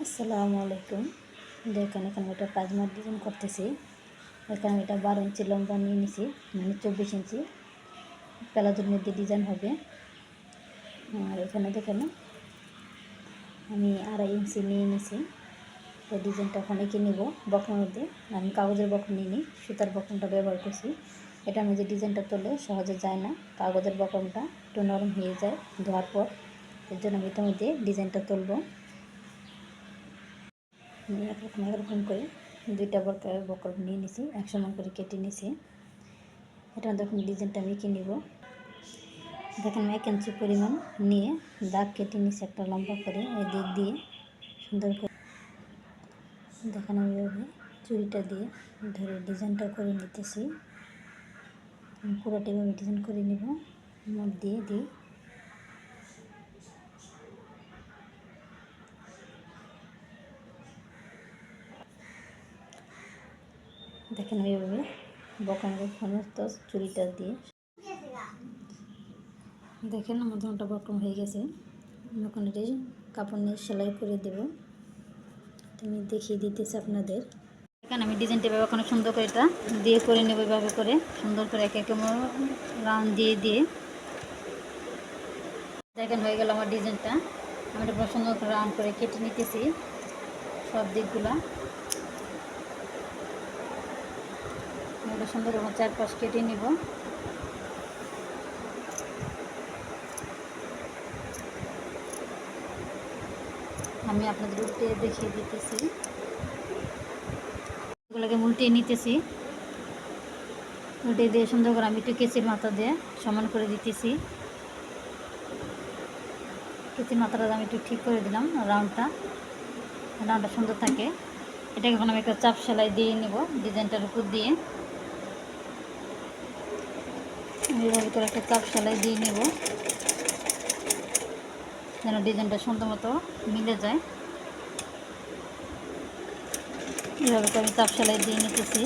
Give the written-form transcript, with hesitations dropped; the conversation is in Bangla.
আসসালামু আলাইকুম। দেখেন এখানে একটা পায়জামার ডিজাইন করতেছি। এখানে এটা 12 ইঞ্চি লম্বা নিয়ে নিছি, মানে 24 ইঞ্চি প্লাজোর মধ্যে ডিজাইন হবে। আর এখানে দেখেন আমি 2.5 ইঞ্চি নিয়ে নিছি। তো ডিজাইনটা ওখানে কি নিব বক্রমের মধ্যে, আমি কাগজের বক্রম নিয়ে নিই, সুতার বক্রমটা ব্যবহার করছি। এটার মধ্যে ডিজাইনটা তুললে সহজে যায় না, কাগজের বক্রমটা একটু নরম হয়ে যায় ধোয়ার পর। এর জন্য আমি এটার মধ্যে ডিজাইনটা তুলবো। এরকম করে 2টা বক্রম নিয়ে নিছি, 1 সমান করে কেটে নিছি। এটা দেখুন ডিজাইনটা আমি কি নিব, দেখেন 1 ইঞ্চি পরিমাণ নিয়ে দাগ কেটে নিছি একটা লম্বা করে, এই দিক দিয়ে সুন্দর করে দেখেন আমি চুড়িটা দিয়ে ধরে ডিজাইনটা করে নিতেছি। পুরোটা এভাবে ডিজাইন করে নিব, মুখ দিয়ে দিই। দেখেন এইভাবে বক্রমের সমস্ত চুড়িটা দিয়ে দেখেন আমার ধরনটা বক্রম হয়ে গেছে। আমি ওখানে কাপড় নিয়ে সেলাই করে দেব, আমি দেখিয়ে দিতেছি আপনাদের। এখানে আমি ডিজাইনটা এভাবে ওখানে সুন্দর করে এটা দিয়ে করে নেব, এভাবে করে সুন্দর করে এক এক রাউন্ড দিয়ে দিয়ে দেখেন হয়ে গেল আমার ডিজাইনটা। আমি এটা সুন্দর করে রাউন্ড করে কেটে নিতেছি সব দিকগুলা। এটা সুন্দর করে 4 পাশ কেটে নিব। আমি আপনাদের উল্টে দেখিয়ে দিতেছি, এগুলোকে উল্টে নিতেছি। উল্টে দিয়ে সুন্দর করে আমি একটু কেচির মাথা দিয়ে সমান করে দিতেছি। কেচির মাথাটা আমি একটু ঠিক করে দিলাম, রাউন্ডটা সুন্দর থাকে। এটাকে এখন আমি একটা চাপ সেলাই দিয়ে নেব ডিজাইনটার উপর দিয়ে। এইভাবে করে একটা চাপ সেলাই দিয়ে নেব যেন ডিজাইনটা সুন্দর মতো মিলে যায়। এইভাবে করে আমি চাপ সেলাই দিয়ে নিতেছি।